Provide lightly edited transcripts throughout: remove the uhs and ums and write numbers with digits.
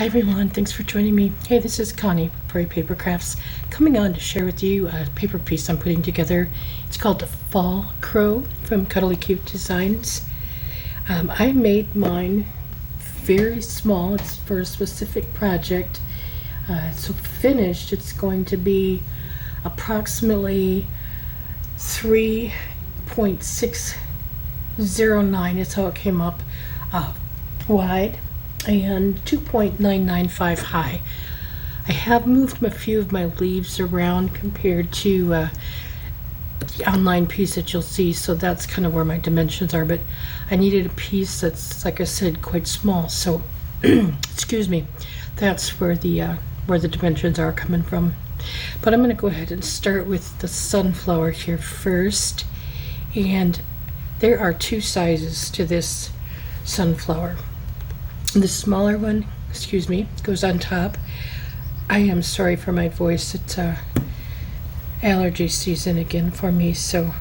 Hi everyone, thanks for joining me. Hey, this is Connie, Prairie Paper Crafts, coming on to share with you a paper piece I'm putting together. It's called the Fall Crow from Cuddly Cute Designs. I made mine very small. It's for a specific project. So finished, it's going to be approximately 3.609 is how it came up, wide, and 2.995 high. I have moved a few of my leaves around compared to the online piece that you'll see, so that's kind of where my dimensions are, but I needed a piece that's, like I said, quite small, so excuse me, that's where the dimensions are coming from. But I'm going to go ahead and start with the sunflower here first, and there are two sizes to this sunflower. The smaller one, excuse me, goes on top. I am sorry for my voice. It's allergy season again for me, so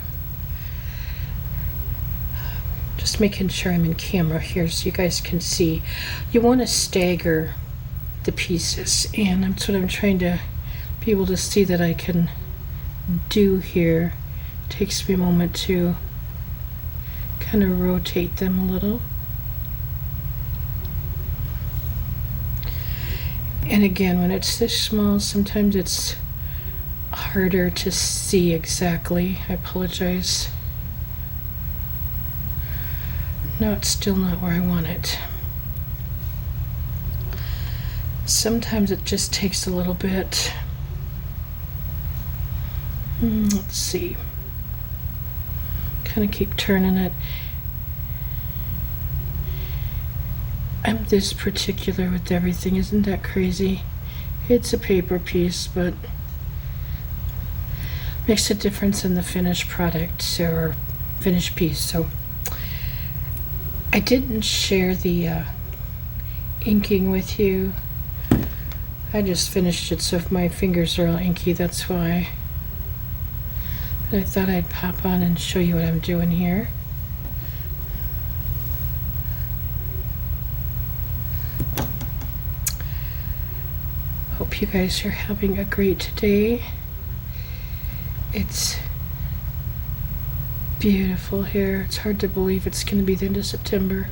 just making sure I'm in camera here so you guys can see. You want to stagger the pieces, and that's what I'm trying to be able to see that I can do here. It takes me a moment to kind of rotate them a little. And again, when it's this small, sometimes it's harder to see exactly. I apologize. No, it's still not where I want it. Sometimes it just takes a little bit. Let's see. Kind of keep turning it. I'm this particular with everything, isn't that crazy? It's a paper piece, but makes a difference in the finished product or finished piece. So I didn't share the inking with you. I just finished it, so if my fingers are all inky, that's why. But I thought I'd pop on and show you what I'm doing here. Hope you guys are having a great day. It's beautiful here. It's hard to believe it's going to be the end of September.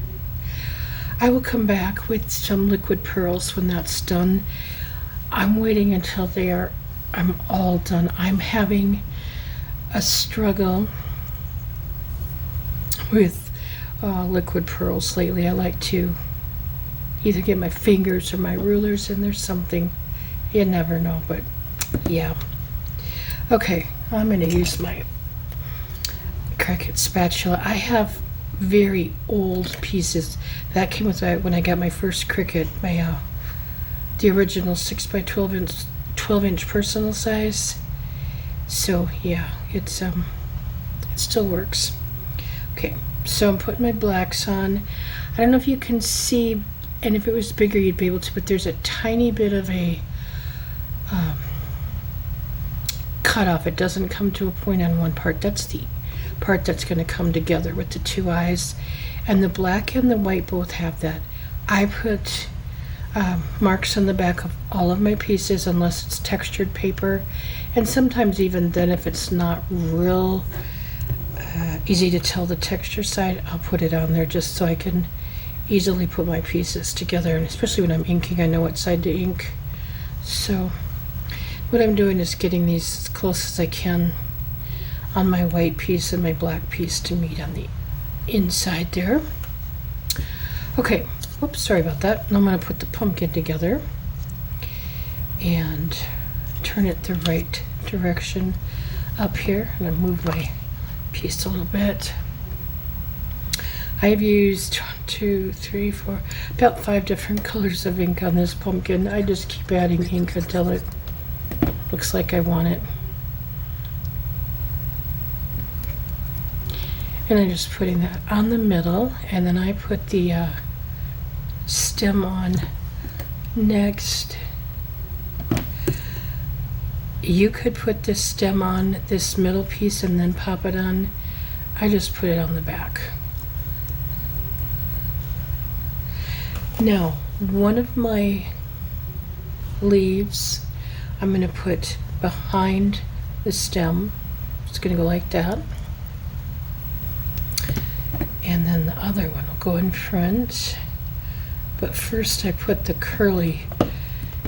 I will come back with some liquid pearls when that's done. I'm waiting until I'm all done. I'm having a struggle with liquid pearls lately. I like to either get my fingers or my rulers in there, something. You never know, but yeah. Okay, I'm going to use my Cricut spatula. I have very old pieces. That came with when I got my first Cricut, the original 6x12 inch personal size. So yeah, it still works. Okay, so I'm putting my blacks on. I don't know if you can see, and if it was bigger you'd be able to, but there's a tiny bit of a cut off. It doesn't come to a point on one part. That's the part that's going to come together with the two eyes, and the black and the white both have that. I put marks on the back of all of my pieces unless it's textured paper, and sometimes even then if it's not real easy to tell the texture side, I'll put it on there just so I can easily put my pieces together, and especially when I'm inking I know what side to ink. So what I'm doing is getting these as close as I can on my white piece and my black piece to meet on the inside there. Okay, whoops, sorry about that. Now I'm going to put the pumpkin together and turn it the right direction up here. I'm going to move my piece a little bit. I have used 1, 2, 3, 4, about 5 different colors of ink on this pumpkin. I just keep adding ink until it looks like I want it. And I'm just putting that on the middle, and then I put the stem on next. You could put this stem on this middle piece and then pop it on. I just put it on the back. Now, one of my leaves I'm going to put behind the stem. It's going to go like that. And then the other one will go in front. But first I put the curly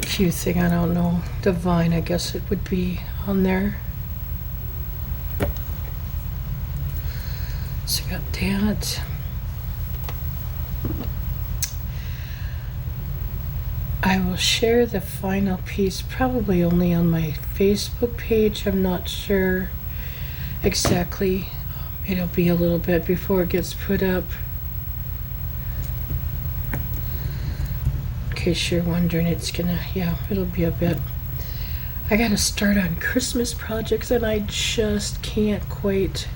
Q thing, I don't know, the vine, I guess it would be on there. So I got that. I will share the final piece probably only on my Facebook page. I'm not sure exactly. It'll be a little bit before it gets put up. In case you're wondering, it'll be a bit. I gotta start on Christmas projects and I just can't quite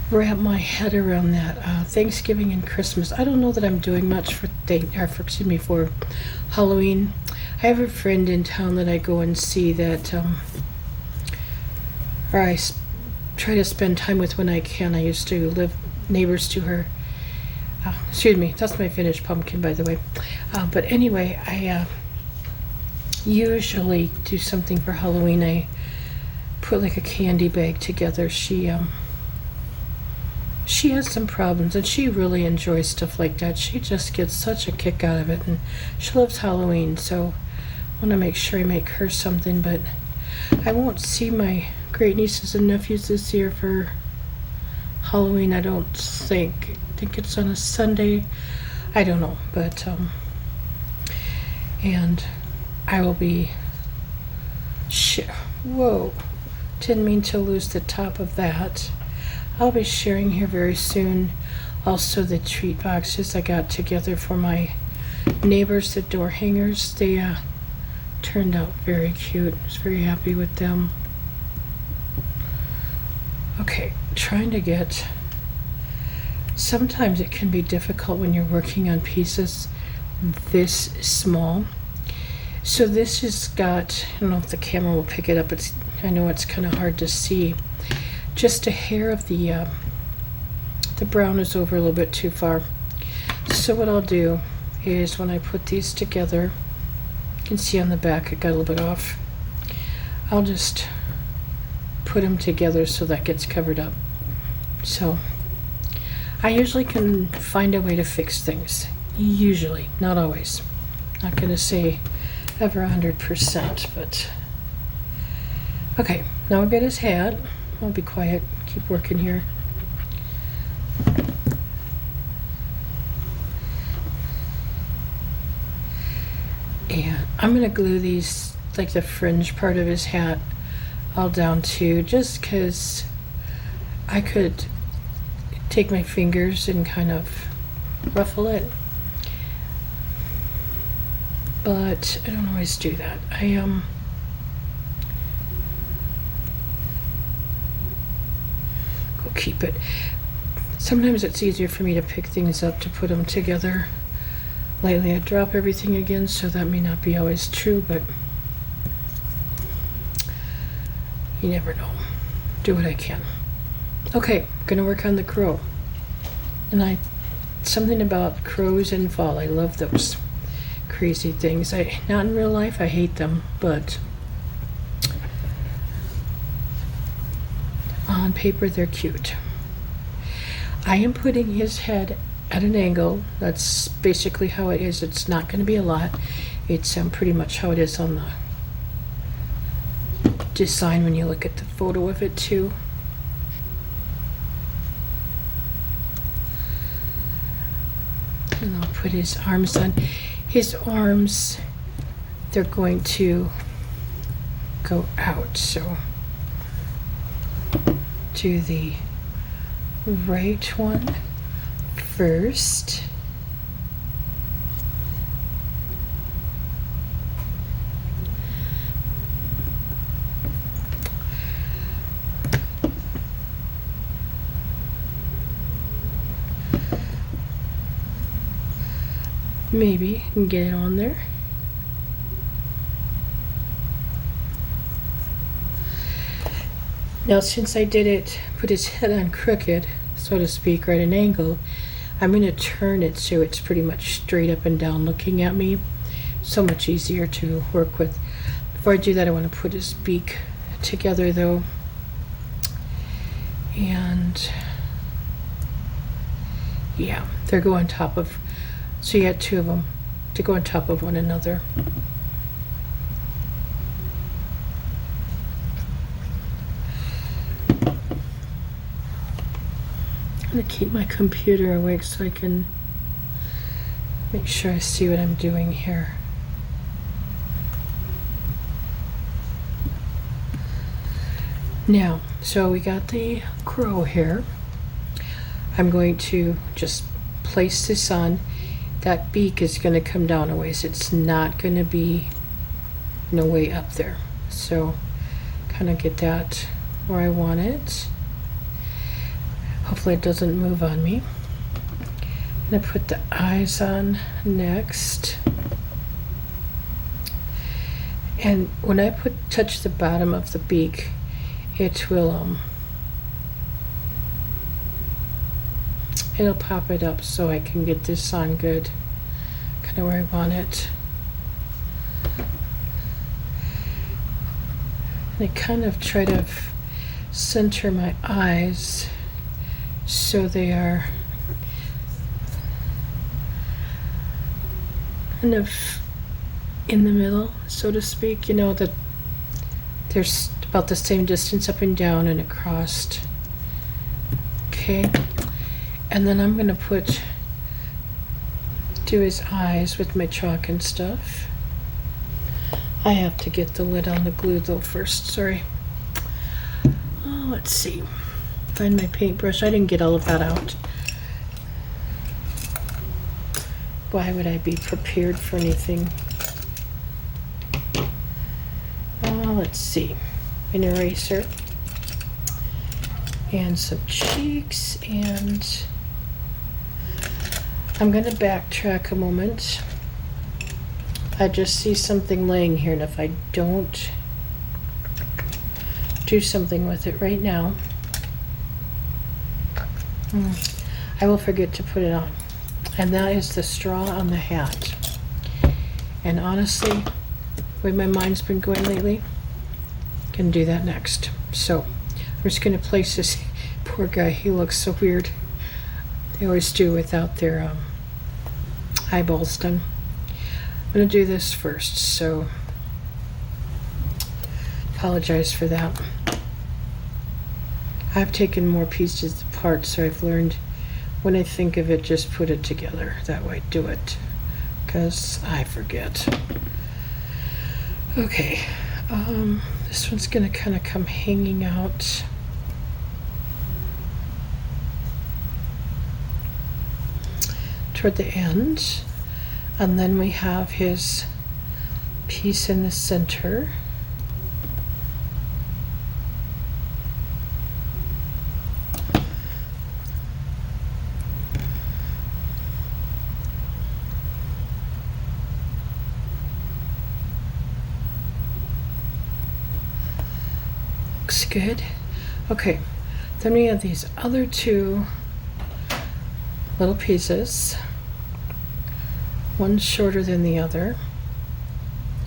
wrap my head around that. Thanksgiving and Christmas. I don't know that I'm doing much for Halloween. I have a friend in town that I go and see that, try to spend time with when I can. I used to live neighbors to her. Excuse me, that's my finished pumpkin, by the way. But anyway, I usually do something for Halloween. I put like a candy bag together. She has some problems and she really enjoys stuff like that. She just gets such a kick out of it and she loves Halloween, so I want to make sure I make her something. But I won't see my great nieces and nephews this year for Halloween, I don't think. I think it's on a Sunday. I don't know, but and I will be whoa, didn't mean to lose the top of that. I'll be sharing here very soon also the treat boxes I got together for my neighbors, the door hangers. They turned out very cute. I was very happy with them. Okay, trying to get, sometimes it can be difficult when you're working on pieces this small. So this has got, I don't know if the camera will pick it up, I know it's kind of hard to see. Just a hair of the brown is over a little bit too far. So what I'll do is when I put these together, you can see on the back it got a little bit off. I'll just put them together so that gets covered up. So I usually can find a way to fix things. Usually, not always. Not going to say ever 100%, but okay. Now I've got his hat. I'll be quiet, keep working here. And I'm gonna glue these, like the fringe part of his hat, all down too, just because I could take my fingers and kind of ruffle it. But I don't always do that. Keep it. Sometimes it's easier for me to pick things up to put them together. Lately I drop everything again, so that may not be always true, but you never know. Do what I can. Okay, gonna work on the crow. And something about crows in fall. I love those crazy things. Not in real life, I hate them, but on paper they're cute. I am putting his head at an angle. That's basically how it is. It's not going to be a lot. It's pretty much how it is on the design when you look at the photo of it too. And I'll put his arms on. His arms, they're going to go out, so do the right one first. Maybe I can get it on there. Now, since I put his head on crooked, so to speak, right at an angle, I'm going to turn it so it's pretty much straight up and down looking at me. so much easier to work with. Before I do that, I want to put his beak together though. And yeah, they go on top of, so you got two of them to go on top of one another. I'm going to keep my computer awake so I can make sure I see what I'm doing here. Now, so we got the crow here. I'm going to just place this on. That beak is going to come down a ways. It's not going to be no way up there. So kind of get that where I want it. Hopefully it doesn't move on me. I'm going to put the eyes on next. And when I touch the bottom of the beak, it will it'll pop it up so I can get this on good, kind of where I want it. And I kind of try to center my eyes so they are kind of in the middle, so to speak, you know, that there's about the same distance up and down and across. Okay, and then I'm going to do his eyes with my chalk and stuff. I have to get the lid on the glue though first, sorry. Oh, let's see. Find my paintbrush. I didn't get all of that out. Why would I be prepared for anything? Let's see. An eraser and some cheeks, and I'm going to backtrack a moment. I just see something laying here, and if I don't do something with it right now, I will forget to put it on. And that is the straw on the hat. And honestly, the way my mind's been going lately, I can do that next. So I'm just going to place this. Poor guy, he looks so weird. They always do without their eyeballs done. I'm going to do this first, so apologize for that. I've taken more pieces apart, so I've learned when I think of it, just put it together. That way, do it, because I forget. Okay, this one's going to kind of come hanging out. Toward the end, and then we have his piece in the center. Looks good. Okay, then we have these other two little pieces. One's shorter than the other.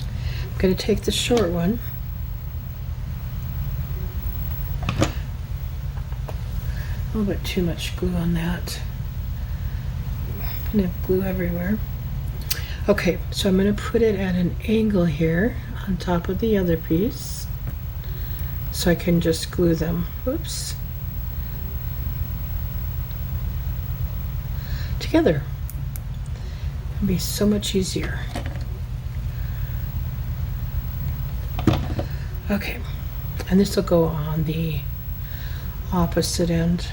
I'm going to take the short one. A little bit too much glue on that. I'm going to have glue everywhere. Okay, so I'm going to put it at an angle here on top of the other piece so I can just glue them. Oops. Together. It'll be so much easier. Okay, and this will go on the opposite end.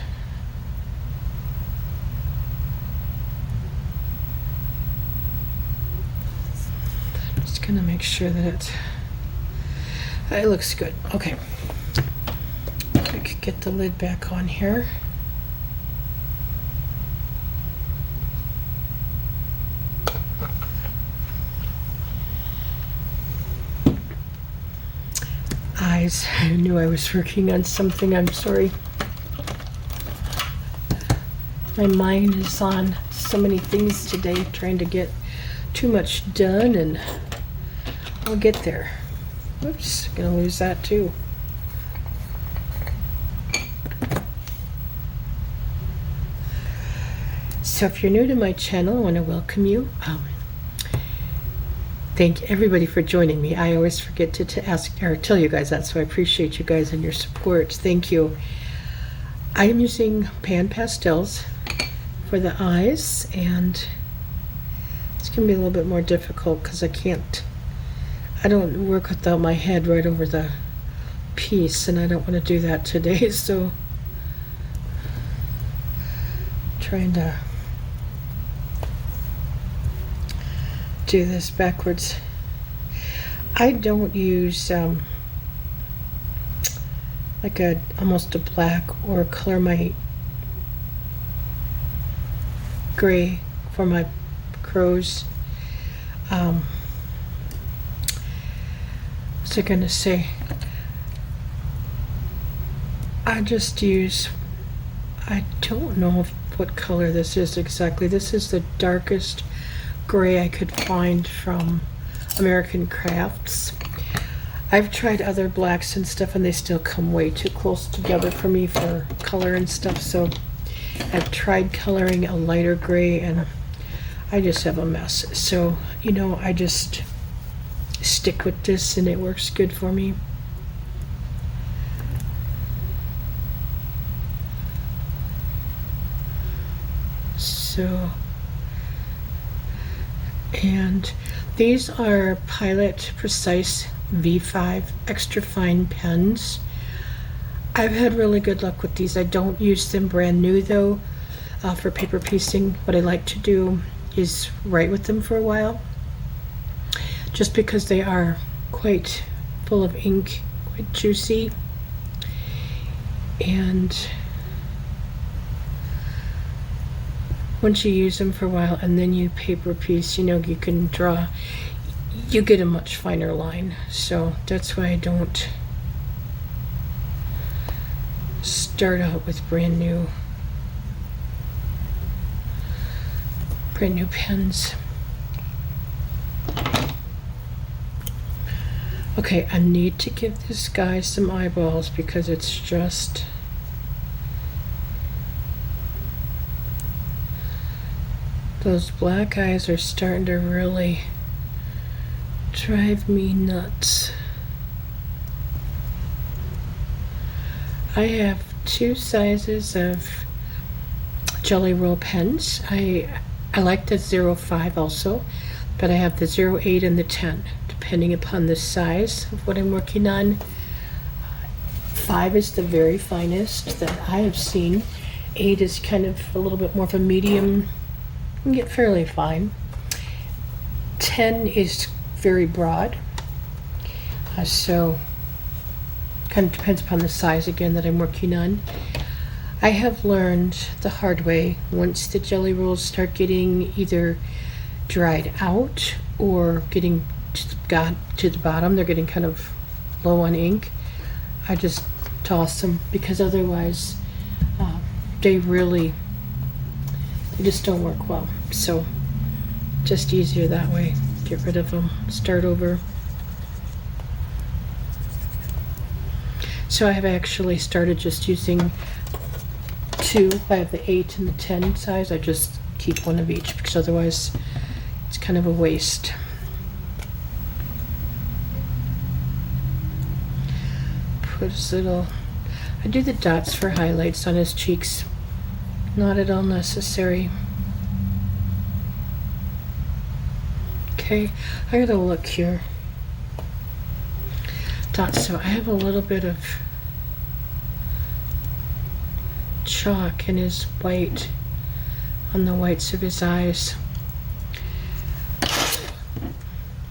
Just gonna make sure that it looks good. Okay, I could get the lid back on here. I knew I was working on something. I'm sorry. My mind is on so many things today, trying to get too much done, and I'll get there. Oops, gonna lose that too. So if you're new to my channel, I want to welcome you. Thank everybody for joining me. I always forget to ask or tell you guys that, so I appreciate you guys and your support. Thank you. I am using pan pastels for the eyes, and it's gonna be a little bit more difficult because I don't work without my head right over the piece, and I don't want to do that today, so trying to do this backwards. I don't use like almost a black or color my gray for my crows. What's I gonna say? I just use, I don't know what color this is exactly. This is the darkest gray I could find from American Crafts. I've tried other blacks and stuff, and they still come way too close together for me for color and stuff, so I've tried coloring a lighter gray and I just have a mess. So, you know, I just stick with this and it works good for me. So, and these are Pilot Precise V5 extra fine pens. I've had really good luck with these. I don't use them brand new though for paper piecing. What I like to do is write with them for a while, just because they are quite full of ink, quite juicy, and once you use them for a while and then you paper piece, you know, you can draw, you get a much finer line. So that's why I don't start out with brand new pens. Okay, I need to give this guy some eyeballs because it's just those black eyes are starting to really drive me nuts. I have two sizes of Jelly Roll pens. I like the 05 also, but I have the 08 and the 10, depending upon the size of what I'm working on. 5 is the very finest that I have seen. 8 is kind of a little bit more of a medium, can get fairly fine. 10 is very broad, so kind of depends upon the size again that I'm working on. I have learned the hard way, once the jelly rolls start getting either dried out or getting to the bottom, they're getting kind of low on ink, I just toss them, because otherwise they just don't work well. So just easier that way. Get rid of them, start over. So I have actually started just using 2. I have the 8 and the 10 size. I just keep one of each because otherwise it's kind of a waste. Put his little, I do the dots for highlights on his cheeks. Not at all necessary. Okay, I gotta look here. Dots, so I have a little bit of chalk in his white, on the whites of his eyes.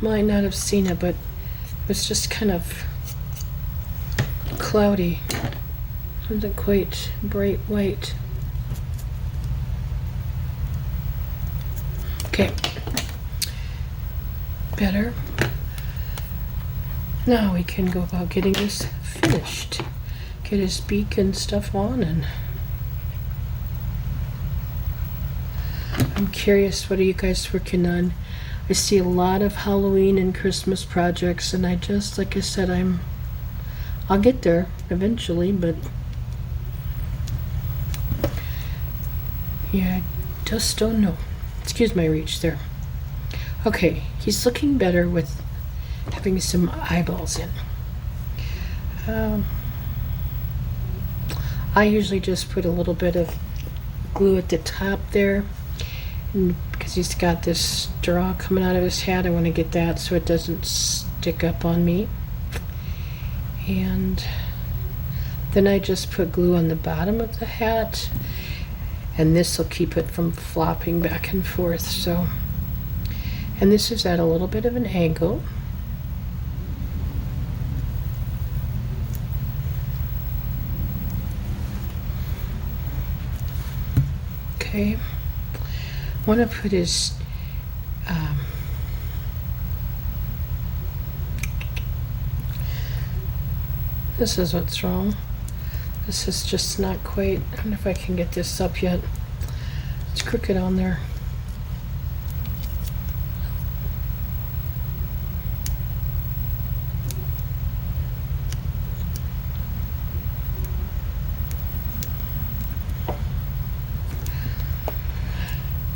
Might not have seen it, but it was just kind of cloudy. It wasn't quite bright white. Okay, better. Now we can go about getting this finished. Get his beak and stuff on, and I'm curious, what are you guys working on? I see a lot of Halloween and Christmas projects, and I just, like I said, I'll get there eventually, but yeah, I just don't know. Excuse my reach there. Okay, he's looking better with having some eyeballs in. I usually just put a little bit of glue at the top there, and because he's got this straw coming out of his hat, I want to get that so it doesn't stick up on me. And then I just put glue on the bottom of the hat, and this will keep it from flopping back and forth. So, and this is at a little bit of an angle. Okay, I want to put his this is what's wrong. This is just not quite, I don't know if I can get this up yet. It's crooked on there.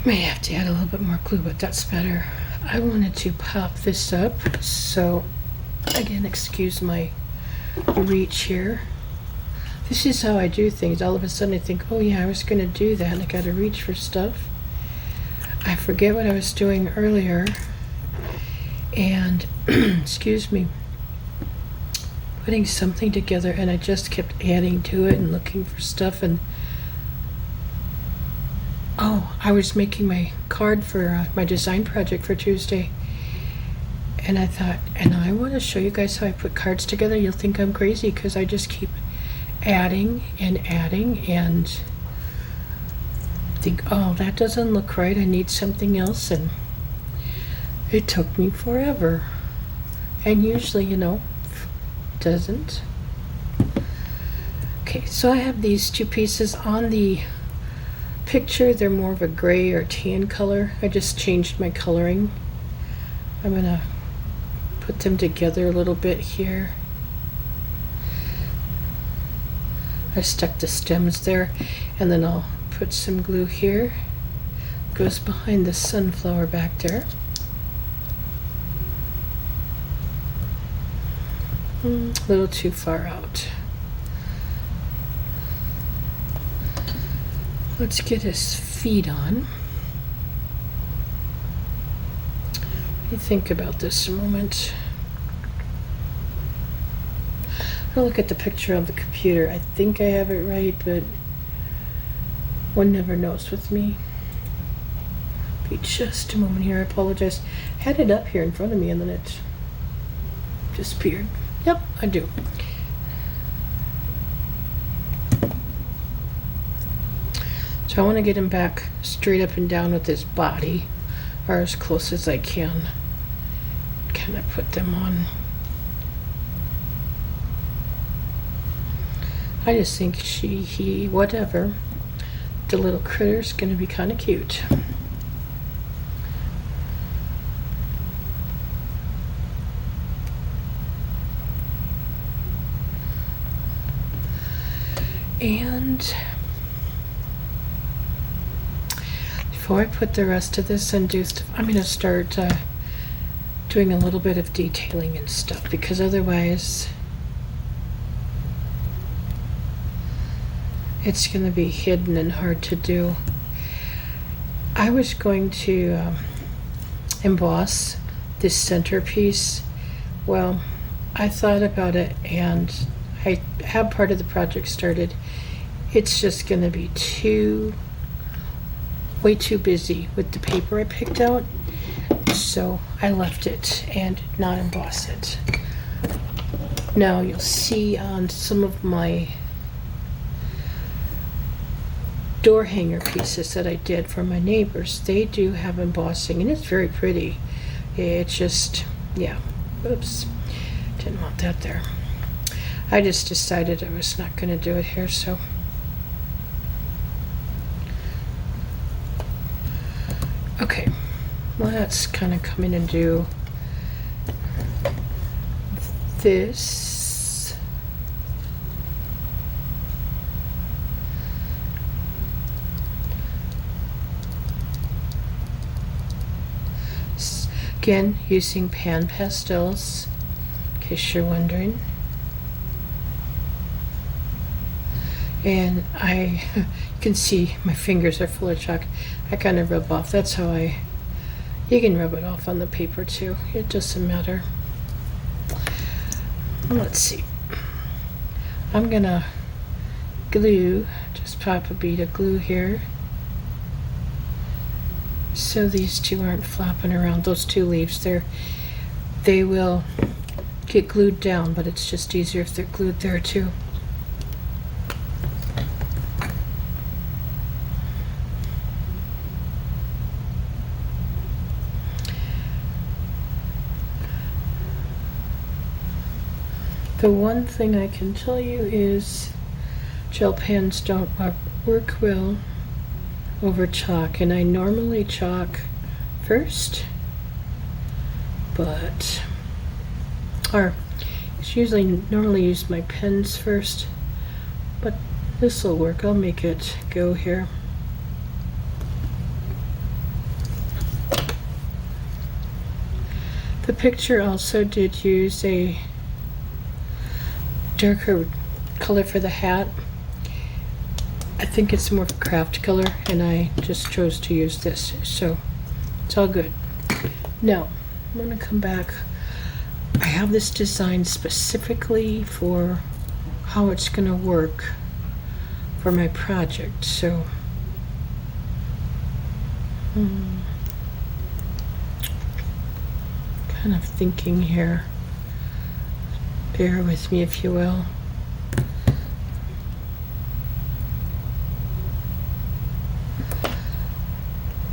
May have to add a little bit more glue, but that's better. I wanted to pop this up, so again, excuse my reach here. This is how I do things. All of a sudden I think, oh yeah, I was going to do that, and I got to reach for stuff. I forget what I was doing earlier, and excuse me, putting something together, and I just kept adding to it and looking for stuff, and oh, I was making my card for my design project for Tuesday, and I thought, and I want to show you guys how I put cards together. You'll think I'm crazy because I just keep adding and think, oh, that doesn't look right, I need something else, and it took me forever, and usually, you know, doesn't. Okay, so I have these two pieces on the picture. They're more of a gray or tan color. I just changed my coloring. I'm gonna put them together a little bit here. I stuck the stems there, and then I'll put some glue here. Goes behind the sunflower back there. A little too far out. Let's get his feet on. Let me think about this a moment. I'll look at the picture of the computer. I think I have it right, but one never knows with me. Be just a moment here. I apologize. I had it up here in front of me and then it disappeared. Yep, I do. So I want to get him back straight up and down with his body, or as close as I can. Can I put them on? I just think he, whatever. The little critter's gonna be kind of cute. And before I put the rest of this and do stuff, I'm gonna start doing a little bit of detailing and stuff, because otherwise it's going to be hidden and hard to do. I was going to emboss this centerpiece. Well, I thought about it, and I have part of the project started. It's just going to be way too busy with the paper I picked out, so I left it and did not emboss it. Now you'll see on some of my door hanger pieces that I did for my neighbors, they do have embossing, and it's very pretty. It's just, yeah, oops, didn't want that there. I just decided I was not going to do it here, so okay, let's kind of come in and do this. Again, using pan pastels, in case you're wondering. And you can see my fingers are full of chalk. I kind of rub off. That's how you can rub it off on the paper too. It doesn't matter. Let's see. I'm gonna glue, just pop a bead of glue here, so these two aren't flapping around. Those two leaves there, they will get glued down, but it's just easier if they're glued there too. The one thing I can tell you is gel pens don't work well over chalk, and I normally chalk first, but it's usually normally use my pens first, but this will work. I'll make it go here. The picture also did use a darker color for the hat. I think it's more of a craft color, and I just chose to use this, so it's all good. Now I'm going to come back. I have this design specifically for how it's going to work for my project, so kind of thinking here. Bear with me, if you will.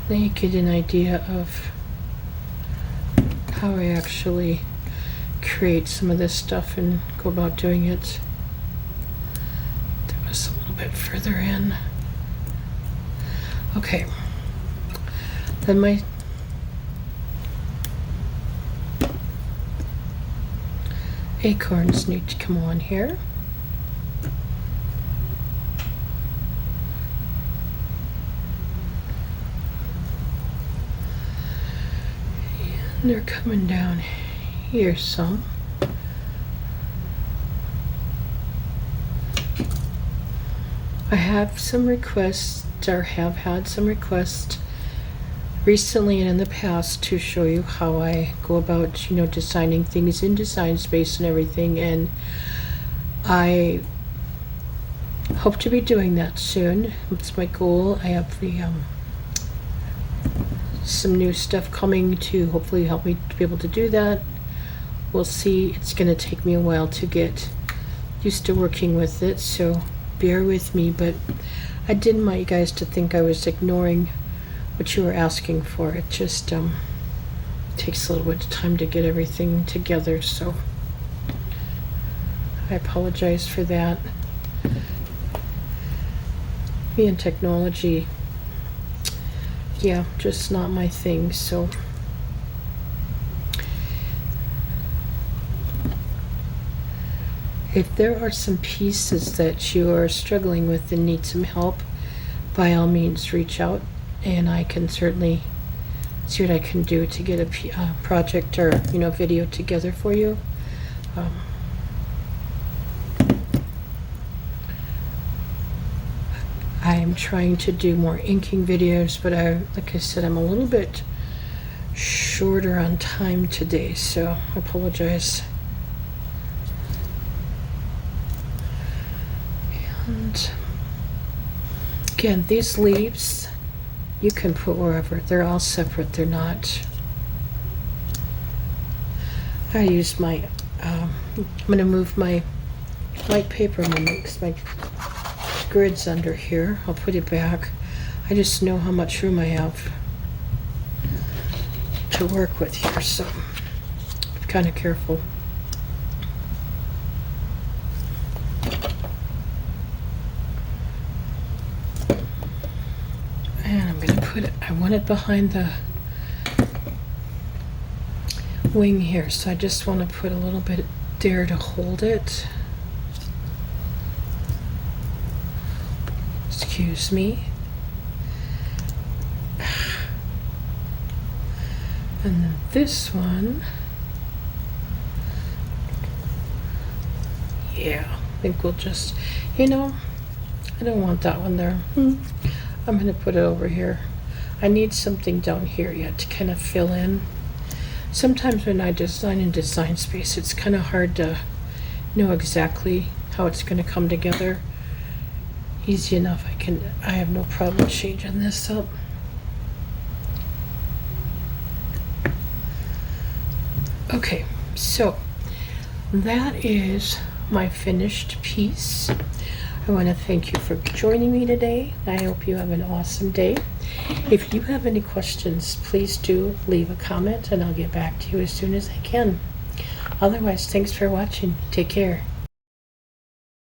Then you get an idea of how I actually create some of this stuff and go about doing it. That was a little bit further in. Okay. Then my acorns need to come on here. And they're coming down here some. I have some requests, or have had some requests recently and in the past to show you how I go about, designing things in Design Space and everything, and I hope to be doing that soon. It's my goal. I have some new stuff coming to hopefully help me to be able to do that. We'll see. It's going to take me a while to get used to working with it, so bear with me, but I didn't want you guys to think I was ignoring what you were asking for. It just takes a little bit of time to get everything together, so I apologize for that. Me and technology, yeah, just not my thing. So if there are some pieces that you are struggling with and need some help, by all means reach out, and I can certainly see what I can do to get a project or video together for you. I am trying to do more inking videos, but like I said, I'm a little bit shorter on time today, so I apologize. And again, these leaves you can put wherever. They're all separate. They're not. I use my, I'm going to move my white paper. I'm going to mix my grids under here. I'll put it back. I just know how much room I have to work with here, so be kind of careful. And I'm going to put it, I want it behind wing here, so I just want to put a little bit there to hold it. Excuse me. And then this one, yeah, I think we'll just, I don't want that one there. I'm going to put it over here. I need something down here yet to kind of fill in. Sometimes when I design in Design Space, it's kind of hard to know exactly how it's going to come together. Easy enough, I have no problem changing this up. Okay, so that is my finished piece. I want to thank you for joining me today. I hope you have an awesome day. If you have any questions, please do leave a comment and I'll get back to you as soon as I can. Otherwise, thanks for watching. Take care.